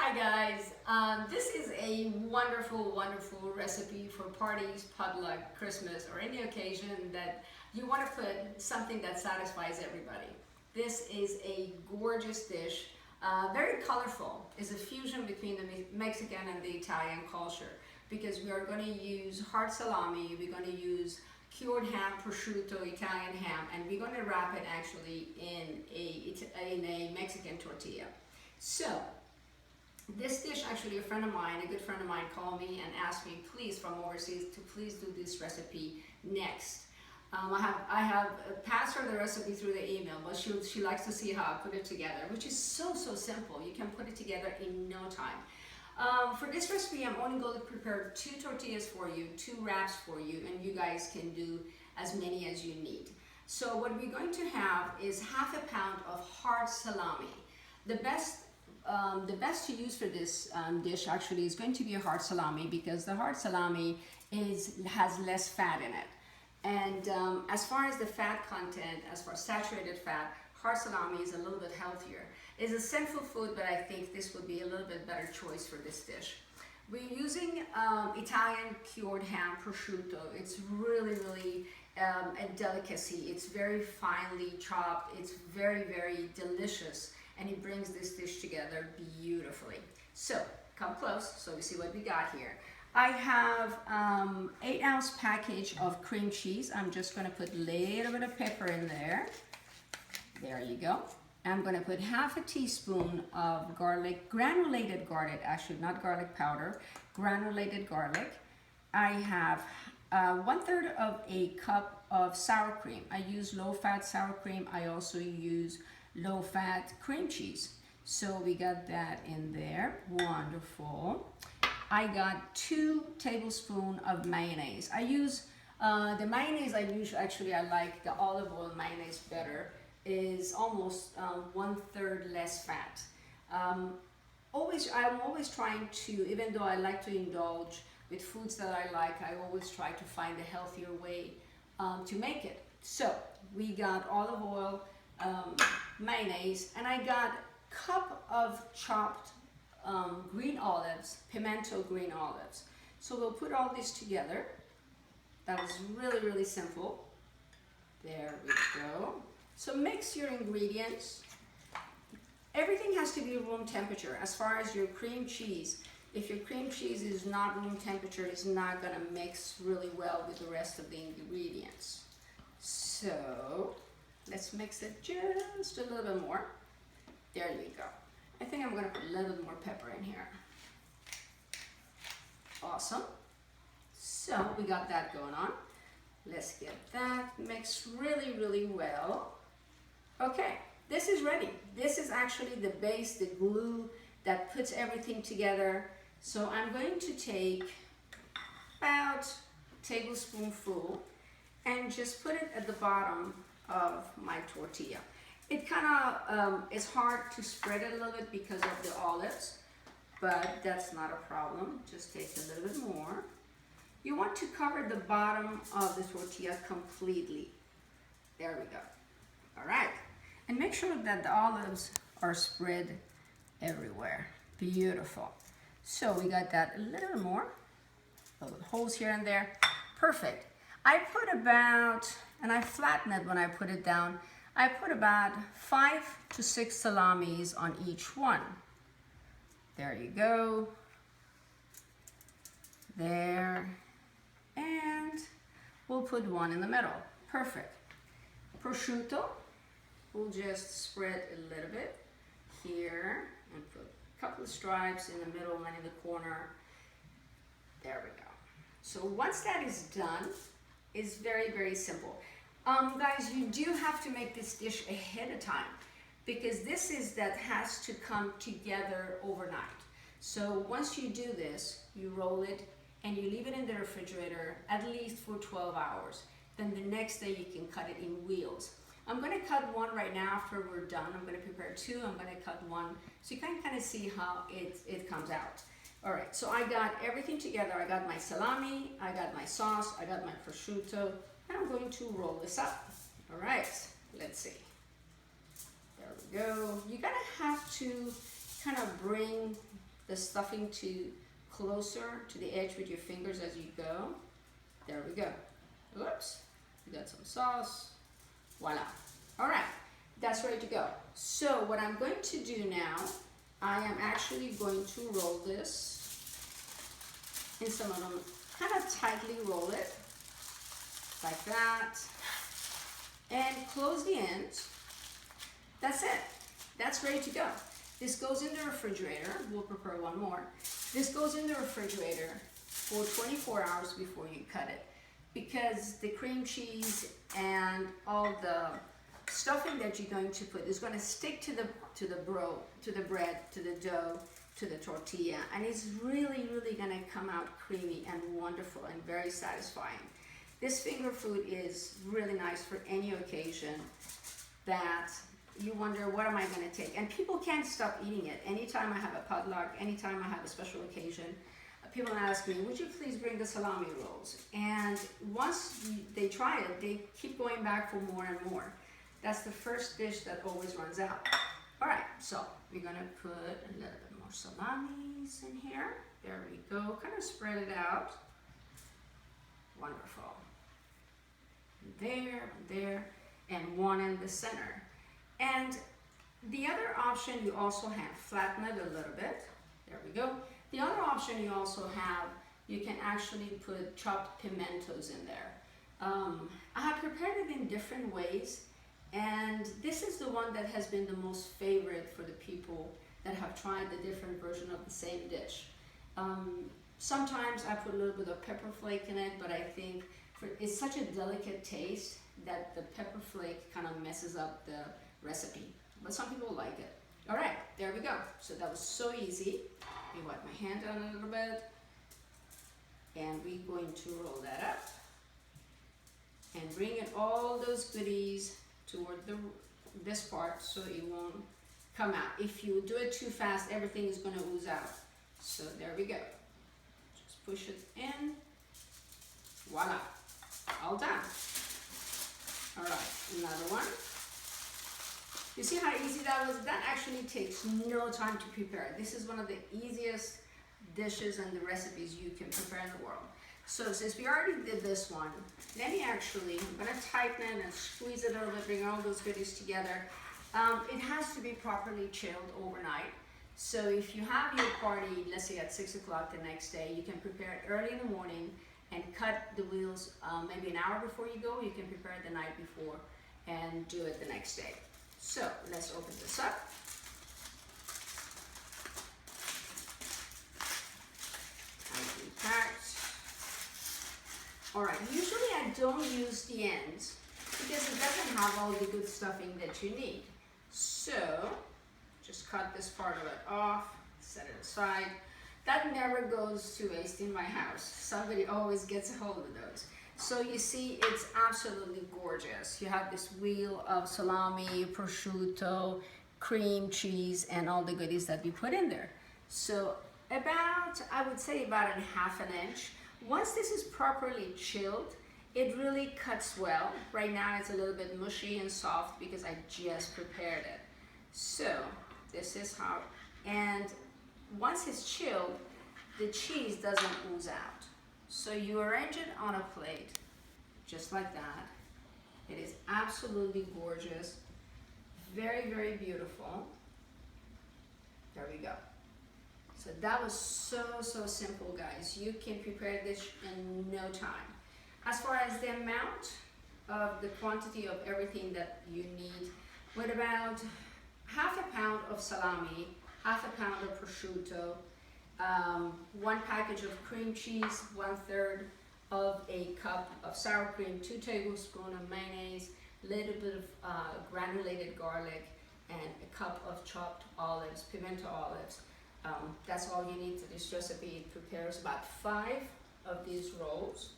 Hi guys, this is a wonderful recipe for parties, potluck, Christmas, or any occasion that you want to put something that satisfies everybody. This is a gorgeous dish, very colorful. It's a fusion between the Mexican and the Italian culture because we are going to use hard salami, we're going to use cured ham, prosciutto, Italian ham, and we're going to wrap it actually in a Mexican tortilla. So, this dish, actually, a good friend of mine, called me and asked me, please, from overseas, to please do this recipe next. I have passed her the recipe through the email, but she likes to see how I put it together, which is so simple. You can put it together in no time. For this recipe, I'm only going to prepare 2 tortillas for you, 2 wraps for you, and you guys can do as many as you need. So what we're going to have is half a pound of hard salami. The best to use for this dish actually is going to be a hard salami because the hard salami has less fat in it. And as far as the fat content, as far as saturated fat, hard salami is a little bit healthier. It's a sinful food, but I think this would be a little bit better choice for this dish. We're using Italian cured ham, prosciutto. It's really a delicacy. It's very finely chopped. It's very delicious, and it brings this dish together beautifully. So come close so we see what we got here. I have 8-ounce package of cream cheese. I'm just going to put a little bit of pepper in there. There you go. I'm going to put half a teaspoon of garlic, granulated garlic, actually not garlic powder, granulated garlic. I have 1/3 of a cup of sour cream. I use low-fat sour cream. I also use low-fat cream cheese. So we got that in there. Wonderful. I got 2 tablespoons of mayonnaise. I use the mayonnaise I like the olive oil mayonnaise better. Is almost 1/3 less fat. I'm always trying to, even though I like to indulge with foods that I like, I always try to find a healthier way to make it. So we got olive oil, mayonnaise, and I got a cup of chopped green olives, pimento green olives. So we'll put all this together. That was really simple. There we go. So mix your ingredients. Everything has to be room temperature. As far as your cream cheese, if your cream cheese is not room temperature, it's not gonna mix really well with the rest of the ingredients. So let's mix it just a little bit more. There you go. I think I'm gonna put a little bit more pepper in here. Awesome. So we got that going on. Let's get that mixed really well. Okay, this is ready. This is actually the base, the glue that puts everything together. So I'm going to take about a tablespoonful and just put it at the bottom of my tortilla. It kind of is hard to spread it a little bit because of the olives, but that's not a problem. Just take a little bit more. You want to cover the bottom of the tortilla completely. There we go. All right. And make sure that the olives are spread everywhere. Beautiful. So we got that a little more. Little holes here and there. Perfect. I put about, and I flatten it when I put it down, I put about 5 to 6 salamis on each one. There you go. There. And we'll put one in the middle. Perfect. Prosciutto, we'll just spread a little bit here and put a couple of stripes in the middle and in the corner. There we go. So once that is done, it's very simple. Guys, you do have to make this dish ahead of time because this has to come together overnight. So once you do this, you roll it and you leave it in the refrigerator at least for 12 hours. Then the next day you can cut it in wheels. I'm going to cut one right now after we're done. I'm going to prepare 2. I'm going to cut one so you can kind of see how it comes out. All right, so I got everything together. I got my salami, I got my sauce, I got my prosciutto, and I'm going to roll this up. All right, let's see. There we go. You're going to have to kind of bring the stuffing to closer to the edge with your fingers as you go. There we go. Oops, we got some sauce. Voila. All right, that's ready to go. So what I'm going to do now, I am actually going to roll this in some of them, kind of tightly roll it like that, and close the ends. That's it. That's ready to go. This goes in the refrigerator. We'll prepare one more. This goes in the refrigerator for 24 hours before you cut it, because the cream cheese and all the stuffing that you're going to put is going to stick to the bread, to the dough, to the tortilla, and it's really going to come out creamy and wonderful and very satisfying. This finger food is really nice for any occasion that you wonder, what am I going to take? And people can't stop eating it. Anytime I have a potluck, anytime I have a special occasion, people ask me, would you please bring the salami rolls? And once they try it, they keep going back for more and more. That's the first dish that always runs out. All right, so we're gonna put a little bit more salamis in here. There we go, kind of spread it out. Wonderful. There, and one in the center. And the other option you also have, flatten it a little bit. There we go. The other option you also have, you can actually put chopped pimentos in there. I have prepared it in different ways, and this is the one that has been the most favorite for the people that have tried the different version of the same dish. Sometimes I put a little bit of pepper flake in it, but I think it's such a delicate taste that the pepper flake kind of messes up the recipe, but some people like it. All right, there we go. So that was so easy. Let me wipe my hand down a little bit, and we're going to roll that up and bring in all those goodies toward this part so it won't come out. If you do it too fast, everything is going to ooze out. So there we go. Just push it in. Voila, all done. All right, another one. You see how easy that was? That actually takes no time to prepare. This is one of the easiest dishes and the recipes you can prepare in the world. So since we already did this one, let me actually, I'm gonna tighten it and squeeze it a little bit, bring all those goodies together. It has to be properly chilled overnight. So if you have your party, let's say at 6 o'clock the next day, you can prepare it early in the morning and cut the wheels maybe an hour before you go. You can prepare it the night before and do it the next day. So let's open this up. Tightly packed. All right, usually I don't use the ends because it doesn't have all the good stuffing that you need. So just cut this part of it off, set it aside. That never goes to waste in my house. Somebody always gets a hold of those. So you see, it's absolutely gorgeous. You have this wheel of salami, prosciutto, cream cheese, and all the goodies that we put in there. So about, I would say about a ½ inch. Once this is properly chilled, it really cuts well. Right now it's a little bit mushy and soft because I just prepared it. So this is how, and once it's chilled, the cheese doesn't ooze out. So you arrange it on a plate, just like that. It is absolutely gorgeous, very beautiful. There we go. So that was so simple, guys. You can prepare this in no time. As far as the amount of the quantity of everything that you need, with about ½ pound of salami, ½ pound of prosciutto, 1 package of cream cheese, 1/3 of a cup of sour cream, 2 tablespoons of mayonnaise, a little bit of granulated garlic, and a cup of chopped olives, pimento olives. That's all you need for this recipe. It prepares about 5 of these rolls,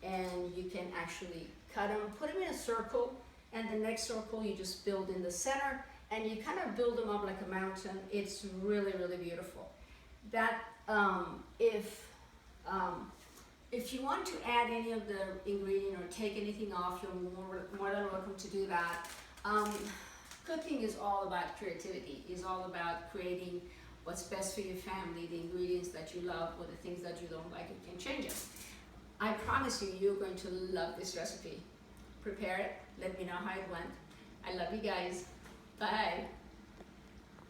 and you can actually cut them, put them in a circle, and the next circle you just build in the center, and you kind of build them up like a mountain. It's really beautiful. That if you want to add any of the ingredient or take anything off, you're more than welcome to do that. Cooking is all about creativity. It's all about creating what's best for your family, the ingredients that you love or the things that you don't like, you can change it. I promise you, you're going to love this recipe. Prepare it, let me know how it went. I love you guys. Bye.